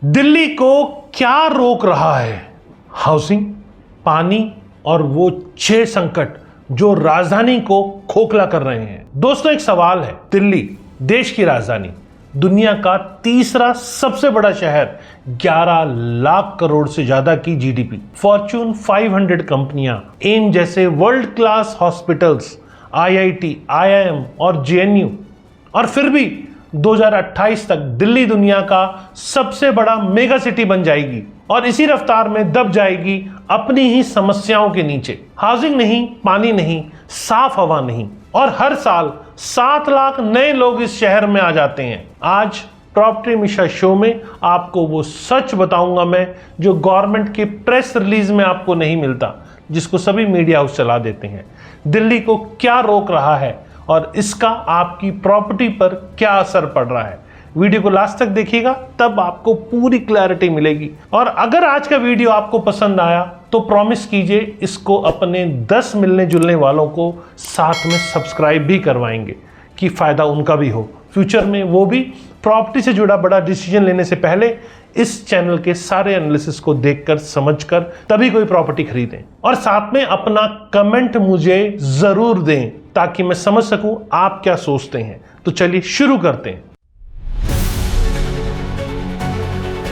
दिल्ली को क्या रोक रहा है? हाउसिंग, पानी और वो 6 संकट जो राजधानी को खोखला कर रहे हैं। दोस्तों, एक सवाल है। दिल्ली देश की राजधानी, दुनिया का तीसरा सबसे बड़ा शहर, 11 लाख करोड़ से ज्यादा की जीडीपी, फॉर्च्यून 500 कंपनियां, एम्स जैसे world class hospitals, IIT, IIM और जेएनयू, और फिर भी 2028 तक दिल्ली दुनिया का सबसे बड़ा मेगा सिटी बन जाएगी और इसी रफ्तार में दब जाएगी अपनी ही समस्याओं के नीचे। हाउसिंग नहीं, पानी नहीं, साफ हवा नहीं, और हर साल 7 लाख नए लोग इस शहर में आ जाते हैं। आज प्रॉपर्टी हमेशा शो में आपको वो सच बताऊंगा मैं जो गवर्नमेंट के प्रेस रिलीज में आपको नहीं मिलता, जिसको सभी मीडिया हाउस चला देते हैं। दिल्ली को क्या रोक रहा है और इसका आपकी प्रॉपर्टी पर क्या असर पड़ रहा है। वीडियो को लास्ट तक देखिएगा, तब आपको पूरी क्लैरिटी मिलेगी। और अगर आज का वीडियो आपको पसंद आया तो प्रॉमिस कीजिए इसको अपने 10 मिलने जुलने वालों को साथ में सब्सक्राइब भी करवाएंगे कि फायदा उनका भी हो। फ्यूचर में वो भी प्रॉपर्टी से जुड़ा बड़ा डिसीजन लेने से पहले इस चैनल के सारे एनालिसिस को देखकर समझकर तभी कोई प्रॉपर्टी खरीदें। और साथ में अपना कमेंट मुझे जरूर दें ताकि मैं समझ सकूं आप क्या सोचते हैं। तो चलिए शुरू करते हैं।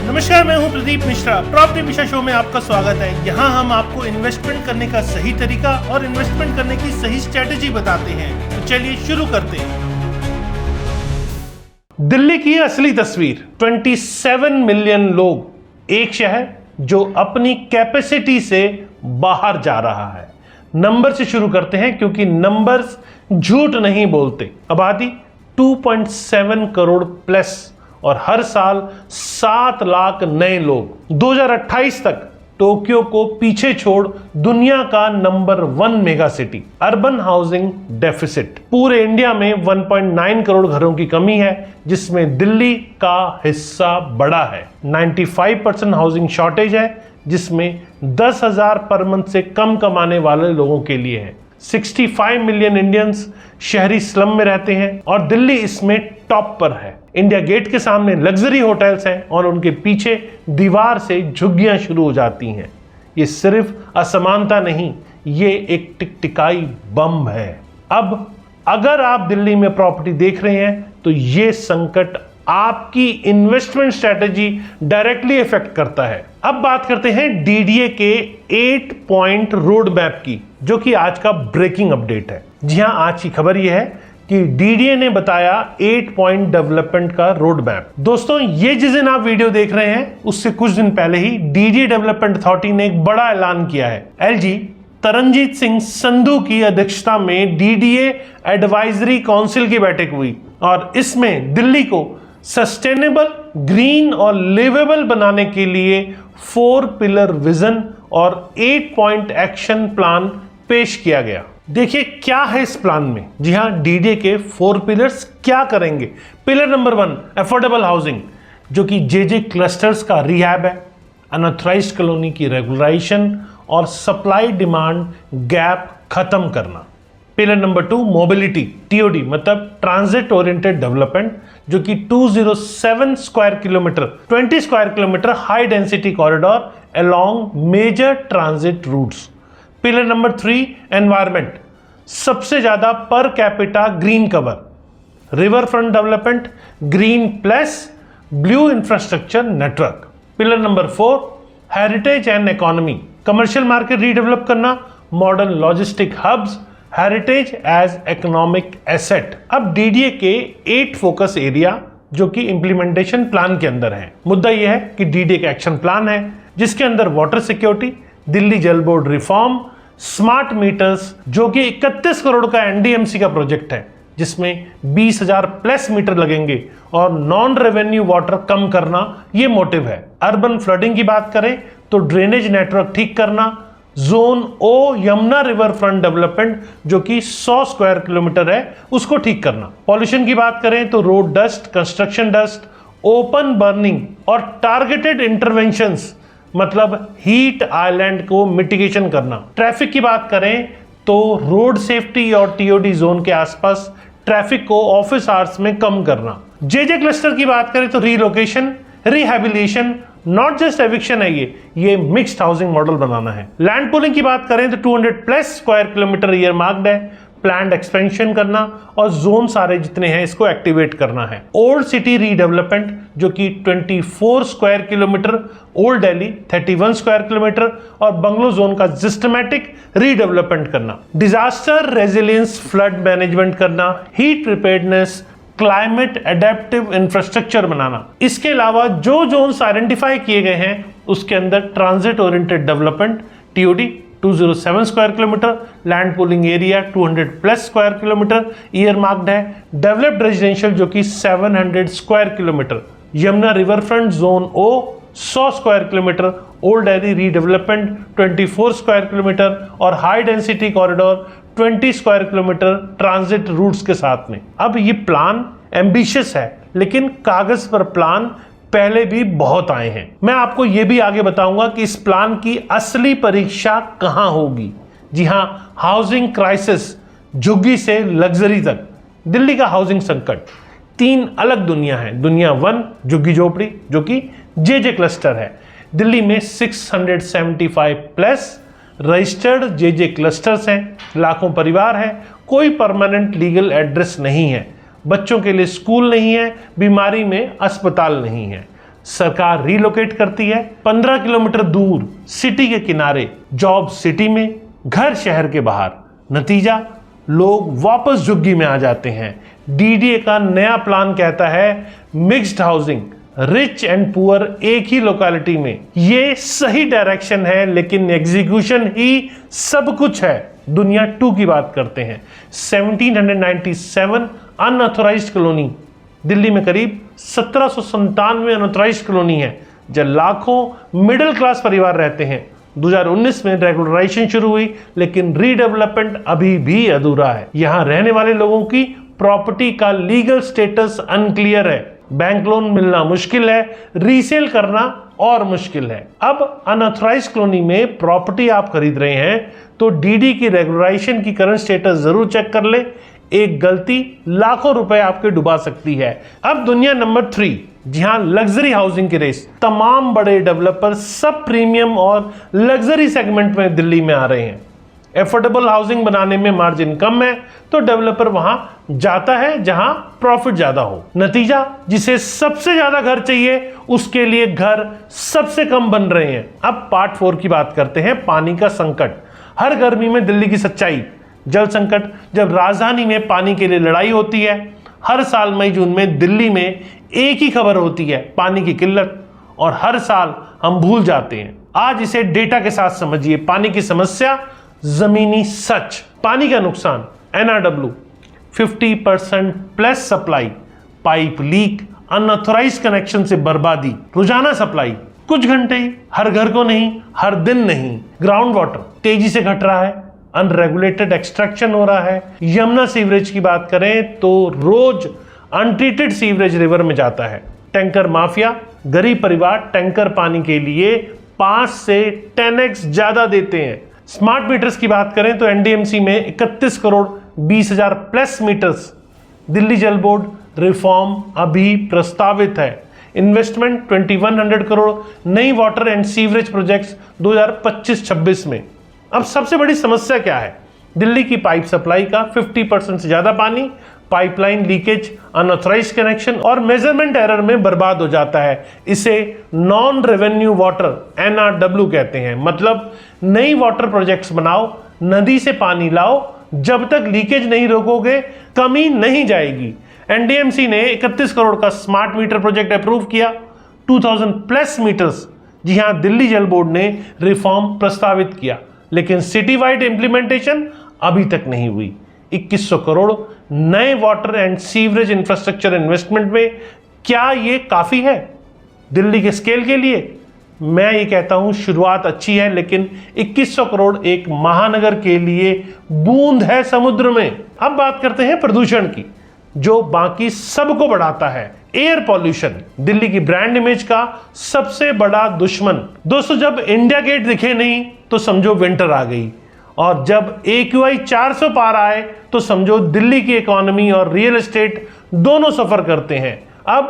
नमस्कार, मैं हूं प्रदीप मिश्रा। प्रॉपर्टी हमेशा शो में आपका स्वागत है। यहां हम आपको इन्वेस्टमेंट करने का सही तरीका और इन्वेस्टमेंट करने की सही स्ट्रेटेजी बताते हैं। तो चलिए शुरू करते हैं। दिल्ली की असली तस्वीर, 27 मिलियन लोग, एक शहर जो अपनी कैपेसिटी से बाहर जा रहा है। नंबर से शुरू करते हैं क्योंकि नंबर्स झूठ नहीं बोलते। आबादी 2.7 करोड़ प्लस और हर साल 7 लाख नए लोग। 2028 तक टोक्यो को पीछे छोड़ दुनिया का number 1 mega city. Urban housing deficit, पूरे इंडिया में 1.9 करोड़ घरों की कमी है, जिसमें दिल्ली का हिस्सा बड़ा है। 95% हाउसिंग शॉर्टेज है, जिसमें 10,000 पर मंथ से कम कमाने वाले लोगों के लिए है। 65 मिलियन इंडियंस शहरी स्लम में रहते हैं और दिल्ली इसमें टॉप पर है। इंडिया गेट के सामने लग्जरी होटल्स हैं और उनके पीछे दीवार से झुग्गियां शुरू हो जाती हैं। ये सिर्फ असमानता नहीं, ये एक टिकटिकाई बम है। अब अगर आप दिल्ली में प्रॉपर्टी देख रहे हैं तो ये संकट आपकी इन्वेस्टमेंट स्ट्रेटेजी डायरेक्टली इफेक्ट करता है। अब बात करते हैं डीडीए के 8 पॉइंट रोड मैप की, जो कि आज का ब्रेकिंग अपडेट है। जी हां, आज की खबर यह है कि डीडीए ने बताया 8 पॉइंट डेवलपमेंट का रोड मैप। दोस्तों, ये जिस दिन आप वीडियो देख रहे हैं उससे कुछ दिन पहले ही डीडीए डेवलपमेंट अथॉरिटी ने एक बड़ा ऐलान किया है। एलजी तरनजीत सिंह संधू की अध्यक्षता में डीडीए एडवाइजरी काउंसिल की बैठक हुई और इसमें दिल्ली को सस्टेनेबल, ग्रीन और लिवेबल बनाने के लिए 4 पिलर विजन और 8 पॉइंट एक्शन प्लान पेश किया गया। देखिए क्या है इस प्लान में। जी हां, डीडीए के 4 पिलर्स क्या करेंगे। पिलर नंबर 1, अफोर्डेबल हाउसिंग, जो कि जेजे क्लस्टर्स का रिहैब है, अनऑथराइज्ड कॉलोनी की रेगुलराइजेशन और सप्लाई डिमांड गैप खत्म करना। पिलर नंबर 2, मोबिलिटी, टीओडी मतलब ट्रांजिट ओरिएंटेड डेवलपमेंट, जो कि 207 square kilometre, 20 square kilometre high density corridor along major transit routes. Pillar number 3, environment, सबसे ज्यादा per capita green cover, river front development, green plus blue infrastructure network. Pillar number 4, heritage and economy, commercial market redevelop करना, modern logistic hubs, heritage as economic asset. अब DDA के 8 focus area जो कि implementation plan के अंदर है। मुद्दा यह है कि डीडीए का एक्शन प्लान है जिसके अंदर वाटर सिक्योरिटी, दिल्ली जल बोर्ड रिफॉर्म, स्मार्ट मीटर्स, जो कि 31 करोड़ का एनडीएमसी का प्रोजेक्ट है, जिसमें 20,000 प्लस मीटर लगेंगे, और नॉन रेवेन्यू वाटर कम करना ये मोटिव है। अर्बन फ्लडिंग की बात करें तो ड्रेनेज नेटवर्क ठीक करना, जोन ओ यमुना रिवर फ्रंट डेवलपमेंट जो कि 100 स्क्वायर किलोमीटर है उसको ठीक करना। पॉल्यूशन की बात करें तो road dust, construction dust, open burning और टारगेटेड इंटरवेंशंस मतलब हीट आइलैंड को मिटिगेशन करना। ट्रैफिक की बात करें तो रोड सेफ्टी और टीओडी जोन के आसपास ट्रैफिक को ऑफिस आवर्स में कम करना। जेजे क्लस्टर की बात करें तो relocation, rehabilitation, not just eviction है, ये मिक्स्ड हाउसिंग मॉडल बनाना है। लैंड पूलिंग की बात करें तो 200+ स्क्वायर किलोमीटर ईयर मार्क्ड है, प्लान्ड एक्सपेंशन करना और जोन सारे जितने हैं इसको एक्टिवेट करना है। ओल्ड सिटी रीडेवलपमेंट जो कि 24 square kilometre, old Delhi 31 square kilometre और बंगलो जोन का सिस्टमैटिक रीडेवलपमेंट करना। डिजास्टर रेजिलियंस, फ्लड मैनेजमेंट करना, heat preparedness, climate adaptive infrastructure बनाना। इसके अलावा जो जोन्स आइडेंटिफाई किए गए हैं उसके अंदर transit oriented development TOD 207 square kilometre, land pooling area 200+ square kilometre earmarked है, डेवलप्ड रेजिडेंशियल जो कि 700 square kilometre, Yamuna river front zone O 100 square kilometre, old Delhi redevelopment 24 square kilometre और high density corridor 20 square kilometre transit routes के साथ में। अब ये plan ambitious है लेकिन कागज पर प्लान पहले भी बहुत आए हैं। मैं आपको यह भी आगे बताऊंगा कि इस प्लान की असली परीक्षा कहां होगी। जी हां, हाउसिंग क्राइसिस, झुग्गी से लग्जरी तक, दिल्ली का हाउसिंग संकट, 3 अलग दुनिया है। दुनिया 1 झुग्गी झोपड़ी जो कि JJ क्लस्टर है। दिल्ली में 675+ रजिस्टर्ड JJ क्लस्टर्स हैं, लाखों परिवार हैं, कोई परमानेंट लीगल एड्रेस नहीं है, बच्चों के लिए स्कूल नहीं है, बीमारी में अस्पताल नहीं है। सरकार रीलोकेट करती है 15 किलोमीटर दूर सिटी के किनारे, जॉब सिटी में, घर शहर के बाहर। नतीजा, लोग वापस झुग्गी में आ जाते हैं। DDA का नया प्लान कहता है mixed housing, rich and poor एक ही लोकेलिटी में। ये सही डायरेक्शन है लेकिन एग्जीक्यूशन ही सब कुछ है। दुनिया 2 की बात करते हैं। 1797 अनऑथोराइज्ड कॉलोनी, दिल्ली में करीब 1797 अनऑथोराइज्ड कॉलोनी है जब लाखों मिडिल क्लास परिवार रहते हैं। 2019 में रेगुलराइजेशन शुरू हुई लेकिन रीडेवलपमेंट अभी भी अधूरा है। यहां रहने वाले लोगों की प्रॉपर्टी का लीगल स्टेटस अनक्लियर है, बैंक लोन मिलना मुश्किल है, रीसेल करना और मुश्किल है। अब अनऑथराइज्ड कॉलोनी में प्रॉपर्टी आप खरीद रहे हैं तो DD की रेगुलराइजेशन की करंट स्टेटस जरूर चेक कर ले। एक गलती लाखों रुपए आपके डुबा सकती है। अब दुनिया नंबर 3, जहां लग्जरी हाउसिंग की रेस, तमाम बड़े डेवलपर सब प्रीमियम और लग्जरी सेगमेंट में दिल्ली में आ रहे हैं। एफोर्डेबल हाउसिंग बनाने में मार्जिन कम है तो डेवलपर वहां जाता है जहां प्रॉफिट ज्यादा हो। नतीजा, जिसे सबसे ज्यादा घर चाहिए उसके लिए घर सबसे कम बन रहे हैं। अब पार्ट 4 की बात करते हैं, पानी का संकट। हर गर्मी में दिल्ली की सच्चाई, जल संकट। जब राजधानी में पानी के लिए लड़ाई होती है, हर साल मई जून में दिल्ली में एक ही खबर होती है, पानी की किल्लत, और हर साल हम भूल जाते हैं। आज इसे डेटा के साथ समझिए। पानी की समस्या, जमीनी सच। पानी का नुकसान, NRW 50% plus supply, pipe leak, unauthorised connection से बर्बादी, रोजाना सप्लाई कुछ घंटे ही, हर घर को नहीं, हर दिन नहीं। ग्राउंड वाटर तेजी से घट रहा है, अनरेगुलेटेड एक्सट्रैक्शन हो रहा है। यमुना सीवरेज की बात करें तो रोज अनट्रीटेड सीवरेज रिवर में जाता है। टैंकर माफिया, गरीब परिवार टैंकर पानी के लिए 5 से 10x ज्यादा देते हैं। स्मार्ट मीटर्स की बात करें तो NDMC में 31 करोड़ 20,000 प्लस मीटर्स। दिल्ली जल बोर्ड रिफॉर्म अभी प्रस्तावित है। इन्वेस्टमेंट 2100 करोड़ नई वाटर एंड सीवरेज प्रोजेक्ट्स 2025-26 में। अब सबसे बड़ी समस्या क्या है? दिल्ली की पाइप सप्लाई का 50% से ज्यादा पानी पाइपलाइन लीकेज, अनऑथराइज्ड कनेक्शन और मेजरमेंट एरर में बर्बाद हो जाता है। इसे नॉन रेवेन्यू वाटर NRW कहते हैं। मतलब नई वाटर प्रोजेक्ट्स बनाओ, नदी से पानी लाओ, जब तक लीकेज नहीं रोकोगे कमी नहीं जाएगी। NDMC ने 31 करोड़ का स्मार्ट मीटर प्रोजेक्ट अप्रूव किया, 2000 प्लस मीटर्स। जी हां, दिल्ली जल बोर्ड ने रिफॉर्म प्रस्तावित किया लेकिन सिटी वाइड इंप्लीमेंटेशन अभी तक नहीं हुई। 2100 करोड़ नए water and sewerage infrastructure investment में, क्या ये काफी है दिल्ली के स्केल के लिए? मैं ये कहता हूं शुरुआत अच्छी है लेकिन 2100 करोड़ एक महानगर के लिए बूंद है समुद्र में। अब बात करते हैं प्रदूषण की, जो बाकी सबको बढ़ाता है। एयर पॉल्यूशन दिल्ली की ब्रांड इमेज का सबसे बड़ा दुश्मन। दोस्तों, जब इंडिया गेट दिखे नहीं तो समझो विंटर आ गई, और जब AQI 400 पार आए तो समझो दिल्ली की इकोनॉमी और रियल एस्टेट दोनों सफर करते हैं। अब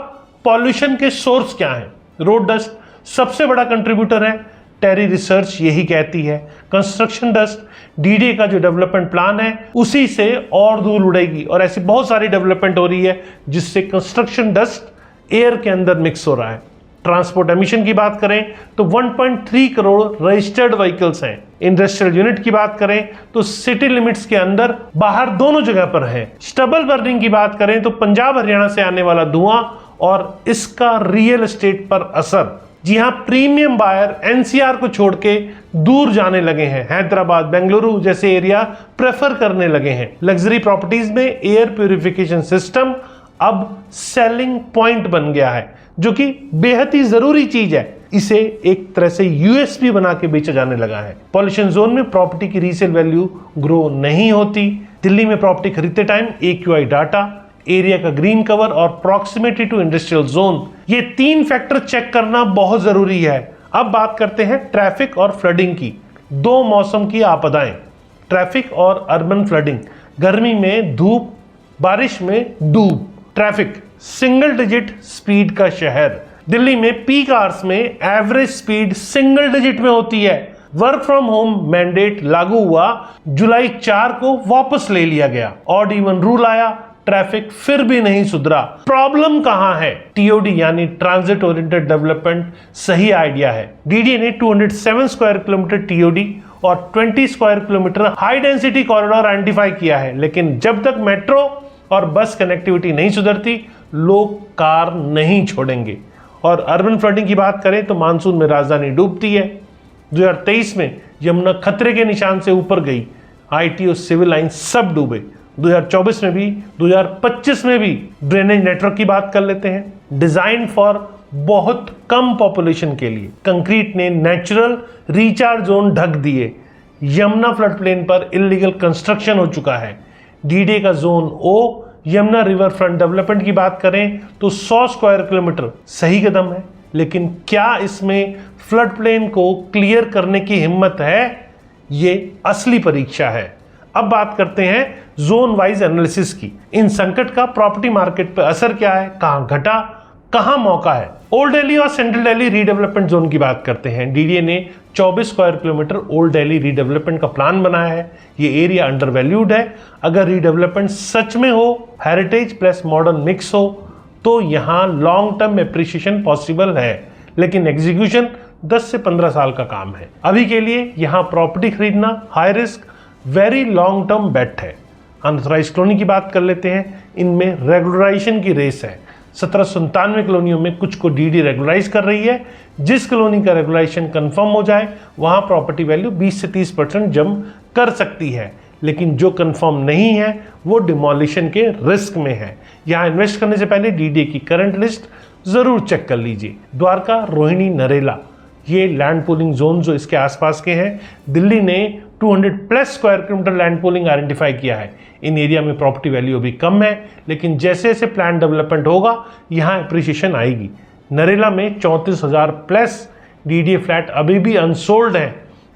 पॉल्यूशन के सोर्स क्या हैं? रोड डस्ट सबसे बड़ा कंट्रीब्यूटर है, टेरी रिसर्च यही कहती है। कंस्ट्रक्शन डस्ट डीडीए का जो डेवलपमेंट प्लान है उसी से और धूल उड़ेगी, और ऐसी बहुत सारी डेवलपमेंट हो रही है जिससे कंस्ट्रक्शन डस्ट एयर के अंदर मिक्स हो रहा है। ट्रांसपोर्ट एमिशन की बात करें तो 1.3 करोड़ रजिस्टर्ड व्हीकल्स हैं। इंडस्ट्रियल यूनिट की बात करें तो सिटी लिमिट्स के अंदर बाहर दोनों जगह पर है। स्टबल बर्निंग की बात करें तो पंजाब हरियाणा से आने वाला धुआं और इसका रियल एस्टेट पर असर। जी हां, प्रीमियम बायर एनसीआर को छोड़ के दूर जाने लगे हैं, हैदराबाद बेंगलुरु जैसे एरिया प्रेफर करने लगे हैं। लग्जरी प्रॉपर्टीज में एयर प्यूरिफिकेशन सिस्टम अब सेलिंग पॉइंट बन गया है, जो कि बेहद ही जरूरी चीज है। इसे एक तरह से यूएसपी बना के बेचा जाने लगा है। पॉल्यूशन जोन में प्रॉपर्टी की रीसेल वैल्यू ग्रो नहीं होती। दिल्ली में प्रॉपर्टी खरीदते टाइम एक्यूआई डाटा, एरिया का ग्रीन कवर और प्रॉक्सिमिटी टू इंडस्ट्रियल जोन, ये 3 फैक्टर चेक करना बहुत जरूरी है। अब बात करते हैं ट्रैफिक और फ्लडिंग की। 2 मौसम की आपदाएं, ट्रैफिक और अर्बन फ्लडिंग। गर्मी में धूप, बारिश में डूब। ट्रैफिक, सिंगल डिजिट स्पीड का शहर। दिल्ली में पीक आवर्स में एवरेज स्पीड सिंगल डिजिट में होती है। वर्क फ्रॉम होम मैंडेट लागू हुआ, जुलाई 4 को वापस ले लिया गया। ऑड इवन रूल आया, ट्रैफिक फिर भी नहीं सुधरा। प्रॉब्लम कहां है? टीओडी यानी ट्रांजिट ओरिएंटेड डेवलपमेंट सही आइडिया है। डीडीए ने 207 स्क्वायर किलोमीटर टीओडी और 20 square kilometre high density corridor identify किया है, लेकिन जब तक मेट्रो और बस कनेक्टिविटी नहीं सुधरती, लोग कार नहीं छोड़ेंगे। और अर्बन फ्लडिंग की बात करें तो मानसून में राजधानी डूबती है। 2023 में यमुना खतरे के निशान से ऊपर गई, आईटी और सिविल लाइन सब डूबे। 2024 में भी, 2025 में भी। ड्रेनेज नेटवर्क की बात कर लेते हैं। डिजाइन फॉर बहुत कम पॉपुलेशन के लिए, कंक्रीट ने नेचुरल रिचार्ज जोन ढक दिए। यमुना फ्लड प्लेन पर इलीगल कंस्ट्रक्शन हो चुका है। डीडीए का जोन ओ, यमुना रिवर फ्रंट डेवलपमेंट की बात करें तो 100 स्क्वायर किलोमीटर सही कदम है, लेकिन क्या इसमें फ्लड प्लेन को क्लियर करने की हिम्मत है? ये असली परीक्षा है। अब बात करते हैं जोन वाइज एनालिसिस की। इन संकट का प्रॉपर्टी मार्केट पर असर क्या है, कहां घटा, कहां मौका है? ओल्ड दिल्ली और सेंट्रल दिल्ली रीडेवलपमेंट जोन की बात करते हैं। डीडीए ने 24 square kilometre old Delhi redevelopment का प्लान बनाया है। ये एरिया अंडर वैल्यूड है। अगर रीडेवलपमेंट सच में हो, हेरिटेज प्लस मॉडर्न मिक्स हो, तो यहाँ लॉन्ग टर्म एप्रिसिएशन पॉसिबल है, लेकिन एग्जीक्यूशन 10 से 15 साल का काम है। अभी के लिए यहाँ प्रॉपर्टी खरीदना high risk very long term bet है। अनऑथराइज्ड कॉलोनी की बात कर लेते हैं। इनमें रेगुलराइजेशन की रेस है। 1797 कॉलोनियों में कुछ को डीडी रेगुलराइज कर रही है। जिस कॉलोनी का रेगुलाइजेशन कंफर्म हो जाए वहां प्रॉपर्टी वैल्यू 20 से 30% जंप कर सकती है, लेकिन जो कंफर्म नहीं है वो डिमोलिशन के रिस्क में है। यहां इन्वेस्ट करने से पहले डीडीए की करंट लिस्ट जरूर चेक कर लीजिए। द्वारका, रोहिणी, नरेला, ये लैंड पूलिंग जोन जो इसके आसपास के हैं। दिल्ली ने 200+ square kilometre land pooling identify किया है। इन एरिया में प्रॉपर्टी वैल्यू अभी कम है, लेकिन जैसे जैसे प्लान डेवलपमेंट होगा यहाँ एप्रिसिएशन आएगी। नरेला में 34,000+ डीडीए फ्लैट अभी भी अनसोल्ड है।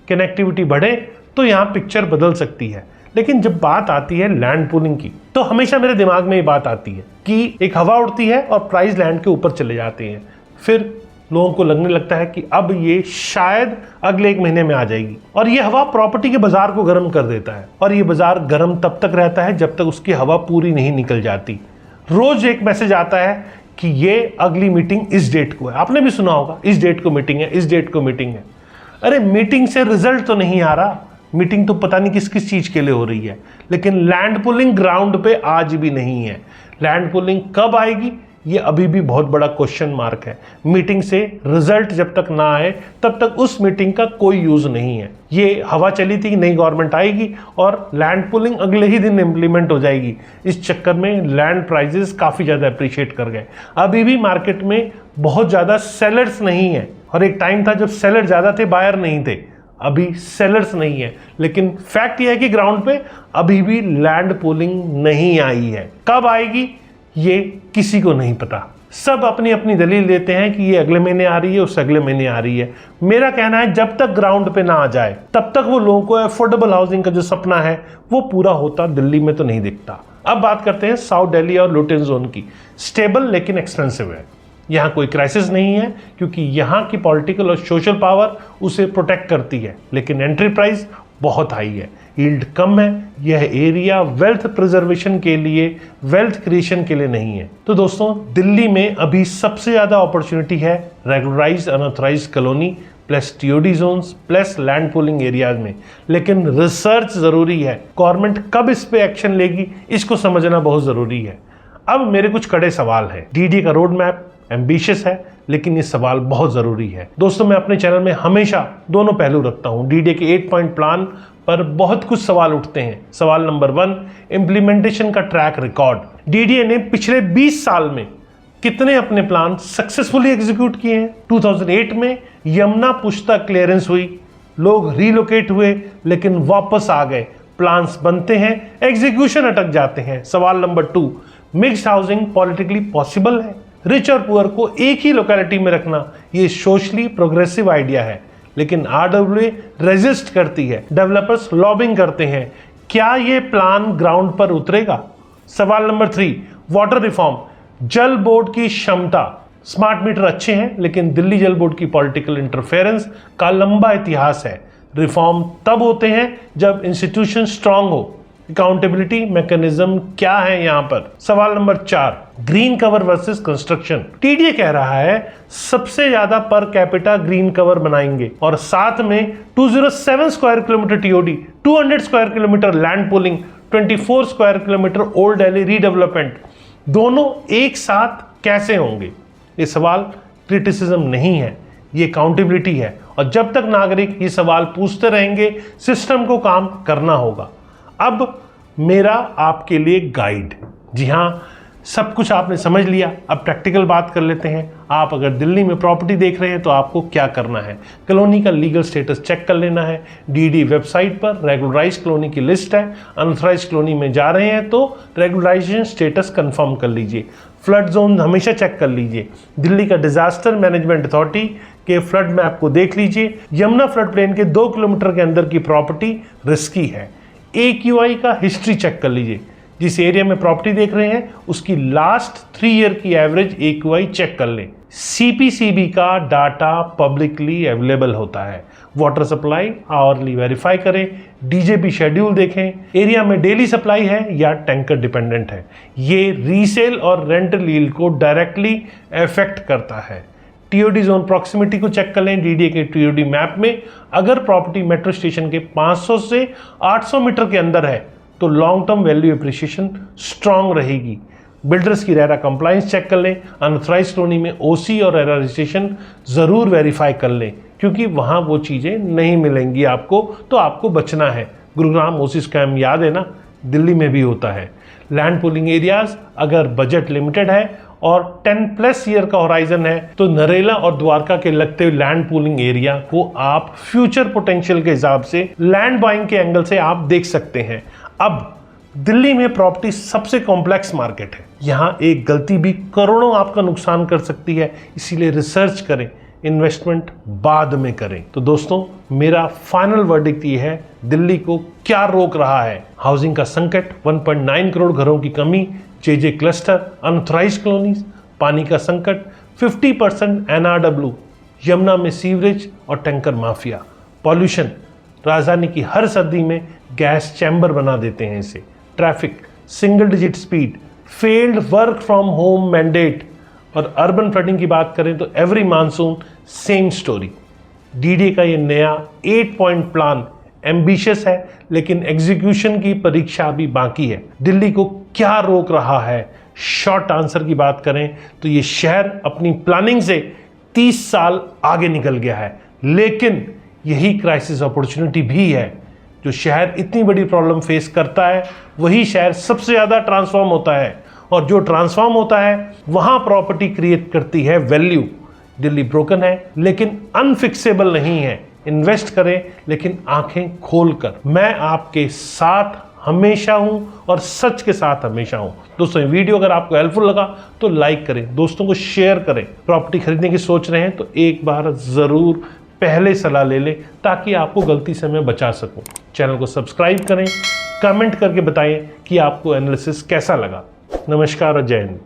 कनेक्टिविटी बढ़े तो यहाँ पिक्चर बदल सकती है। लेकिन जब बात आती है लैंड पूलिंग की, तो हमेशा मेरे दिमाग में ये बात आती है कि एक हवा उड़ती है और प्राइस लैंड के ऊपर चले जाते हैं। फिर लोगों को लगने लगता है कि अब ये शायद अगले 1 महीने में आ जाएगी, और ये हवा प्रॉपर्टी के बाजार को गर्म कर देता है। और ये बाजार गर्म तब तक रहता है जब तक उसकी हवा पूरी नहीं निकल जाती। रोज एक मैसेज आता है कि ये अगली मीटिंग इस डेट को है। आपने भी सुना होगा, इस डेट को मीटिंग है, इस डेट को मीटिंग है। अरे मीटिंग से रिजल्ट तो नहीं आ रहा, मीटिंग तो पता नहीं किस किस चीज के लिए हो रही है, लेकिन लैंड पुलिंग ग्राउंड पे आज भी नहीं है। लैंड पुलिंग कब आएगी ये अभी भी बहुत बड़ा क्वेश्चन मार्क है। मीटिंग से रिजल्ट जब तक ना आए तब तक उस मीटिंग का कोई यूज नहीं है। ये हवा चली थी, नई गवर्नमेंट आएगी और लैंड पुलिंग अगले ही दिन इंप्लीमेंट हो जाएगी। इस चक्कर में लैंड प्राइसेस काफी ज्यादा अप्रिशिएट कर गए। अभी भी मार्केट में बहुत ज्यादा सेलर्स नहीं है, और एक टाइम था जब सेलर ज्यादा थे, बायर नहीं थे। अभी सेलर्स नहीं है, लेकिन फैक्ट यह है कि ग्राउंड पे अभी भी लैंड पुलिंग नहीं आई है। कब आएगी ये किसी को नहीं पता। सब अपनी अपनी दलील देते हैं कि ये अगले महीने आ रही है, उससे अगले महीने आ रही है। मेरा कहना है जब तक ग्राउंड पे ना आ जाए तब तक वो लोगों को अफोर्डेबल हाउसिंग का जो सपना है वो पूरा होता दिल्ली में तो नहीं दिखता। अब बात करते हैं साउथ दिल्ली और लुटियन जोन की। स्टेबल लेकिन एक्सपेंसिव है। यहाँ कोई क्राइसिस नहीं है क्योंकि यहाँ की पॉलिटिकल और सोशल पावर उसे प्रोटेक्ट करती है, लेकिन एंट्री प्राइस बहुत हाई है, यील्ड कम है। यह एरिया वेल्थ प्रिजर्वेशन के लिए, वेल्थ क्रिएशन के लिए नहीं है। तो दोस्तों, दिल्ली में अभी सबसे ज्यादा अपॉर्चुनिटी है regularised unauthorised colony plus TOD zones plus land pooling areas में, लेकिन रिसर्च जरूरी है। गवर्नमेंट कब इस पे एक्शन लेगी इसको समझना बहुत जरूरी है। अब मेरे कुछ कड़े सवाल हैं। डीडीए का रोड मैप एम्बिशियस है, लेकिन ये सवाल बहुत जरूरी है। दोस्तों, मैं अपने चैनल में हमेशा दोनों पहलू रखता हूं। डीडीए के 8 पॉइंट प्लान पर बहुत कुछ सवाल उठते हैं। सवाल नंबर 1, इंप्लीमेंटेशन का ट्रैक रिकॉर्ड। डीडीए ने पिछले 20 साल में कितने अपने प्लान सक्सेसफुली एग्जीक्यूट किए हैं? 2008 में यमुना पुश्तक क्लियरेंस हुई, लोग रीलोकेट हुए लेकिन वापस आ गए, प्लान्स बनते हैं, एग्जीक्यूशन अटक जाते हैं। सवाल number 2, mixed housing politically possible है? रिच और पुअर को एक ही लोकेलिटी में रखना ये सोशली प्रोग्रेसिव आइडिया है, लेकिन आरडब्ल्यूए रेजिस्ट करती है, डेवलपर्स लॉबिंग करते हैं। क्या ये प्लान ग्राउंड पर उतरेगा? सवाल नंबर 3, वाटर रिफॉर्म। जल बोर्ड की क्षमता, स्मार्ट मीटर अच्छे हैं लेकिन दिल्ली जल बोर्ड की पॉलिटिकल इंटरफेरेंस का लंबा इतिहास है। रिफॉर्म तब होते हैं जब इंस्टीट्यूशन स्ट्रांग हो। अकाउंटेबिलिटी मैकेनिज्म क्या है यहां पर? सवाल number 4, green cover versus construction. TDA कह रहा है सबसे ज्यादा पर कैपिटा ग्रीन कवर बनाएंगे और साथ में 207 square kilometre TOD, 200 square kilometre land pooling, 24 square kilometre old Delhi redevelopment, दोनों एक साथ कैसे होंगे? ये सवाल क्रिटिसिज्म नहीं है, ये अकाउंटेबिलिटी है। और जब तक नागरिक ये सवाल पूछते रहेंगे, सिस्टम को काम करना होगा। अब मेरा आपके लिए गाइड। जी हाँ, सब कुछ आपने समझ लिया, अब प्रैक्टिकल बात कर लेते हैं। आप अगर दिल्ली में प्रॉपर्टी देख रहे हैं तो आपको क्या करना है? कॉलोनी का लीगल स्टेटस चेक कर लेना है। डीडी वेबसाइट पर रेगुलराइज्ड कॉलोनी की लिस्ट है। अनऑथराइज्ड कॉलोनी में जा रहे हैं तो रेगुलराइजेशन स्टेटस कंफर्म कर लीजिए। फ्लड जोन हमेशा चेक कर लीजिए। दिल्ली का डिजास्टर मैनेजमेंट अथॉरिटी के फ्लड मैप को देख लीजिए। यमुना फ्लड प्लेन के 2 किलोमीटर के अंदर की प्रॉपर्टी रिस्की है। AQI का हिस्ट्री चेक कर लीजिए। जिस एरिया में प्रॉपर्टी देख रहे हैं उसकी लास्ट 3 ईयर की एवरेज AQI चेक कर लें। CPCB का डाटा पब्लिकली अवेलेबल होता है। वाटर सप्लाई आवरली वेरीफाई करें। DJP शेड्यूल देखें। एरिया में डेली सप्लाई है या टैंकर डिपेंडेंट है। ये रीसेल और रेंटल यील्ड को डायरेक्टली अफेक्ट करता है। टीओडी जोन प्रॉक्सिमिटी को चेक कर लें। डीडीए के टीओडी मैप में अगर प्रॉपर्टी मेट्रो स्टेशन के 500 से 800 मीटर के अंदर है तो long term value appreciation strong रहेगी। बिल्डर्स की रेरा कंप्लायंस चेक कर लें। अनऑथराइज्ड कॉलोनी में ओसी और रेरा रजिस्ट्रेशन जरूर वेरीफाई कर लें क्योंकि वहां वो चीजें नहीं मिलेंगी आपको, तो आपको बचना है। गुरुग्राम ओसी स्कैम याद है ना, दिल्ली में भी होता है। लैंड पूलिंग एरियाज, अगर बजट लिमिटेड है और 10+ ईयर का होराइजन है तो नरेला और द्वारका के लगते हुए लैंड पूलिंग एरिया को आप फ्यूचर पोटेंशियल के हिसाब से लैंड बाइंग के एंगल से आप देख सकते हैं। अब दिल्ली में प्रॉपर्टी सबसे कॉम्प्लेक्स मार्केट है। यहाँ एक गलती भी करोड़ों आपका नुकसान कर सकती है, इसीलिए रिसर्च करें, इन्वेस्टमेंट बाद में करें। तो दोस्तों, मेरा फाइनल वर्डिक्ट ये है, दिल्ली को क्या रोक रहा है? हाउसिंग का संकट, 1.9 करोड़ घरों की कमी, JJ क्लस्टर, अनऑथराइज्ड कॉलोनीज, पानी का संकट, 50% NRW, यमुना में सीवरेज और टैंकर माफिया, पॉल्यूशन, राजधानी की हर सर्दी में गैस चैम्बर बना देते हैं इसे, traffic, single digit speed, failed work from home mandate और अर्बन फ्लडिंग की बात करें तो every monsoon same story. DDA का ये नया 8 पॉइंट प्लान एम्बिशियस है लेकिन एग्जीक्यूशन की परीक्षा अभी बाकी है। दिल्ली को क्या रोक रहा है? शॉर्ट आंसर की बात करें तो ये शहर अपनी प्लानिंग से 30 साल आगे निकल गया है, लेकिन यही क्राइसिस अपॉर्चुनिटी भी है। जो शहर इतनी बड़ी प्रॉब्लम फेस करता है वही शहर सबसे ज़्यादा ट्रांसफॉर्म होता है, और जो ट्रांसफॉर्म होता है वहां प्रॉपर्टी क्रिएट करती है वैल्यू। दिल्ली ब्रोकन है लेकिन अनफिक्सेबल नहीं है। इन्वेस्ट करें लेकिन आंखें खोलकर। मैं आपके साथ हमेशा हूं और सच के साथ हमेशा हूं। दोस्तों, ये वीडियो अगर आपको हेल्पफुल लगा तो लाइक करें, दोस्तों को शेयर करें। प्रॉपर्टी खरीदने की सोच रहे हैं तो एक बार जरूर पहले सलाह ले लें ताकि आपको गलती से मैं बचा सकूं। चैनल को सब्सक्राइब करें, कमेंट करके बताएं कि आपको एनालिसिस कैसा लगा। नमस्कार और जय हिंद।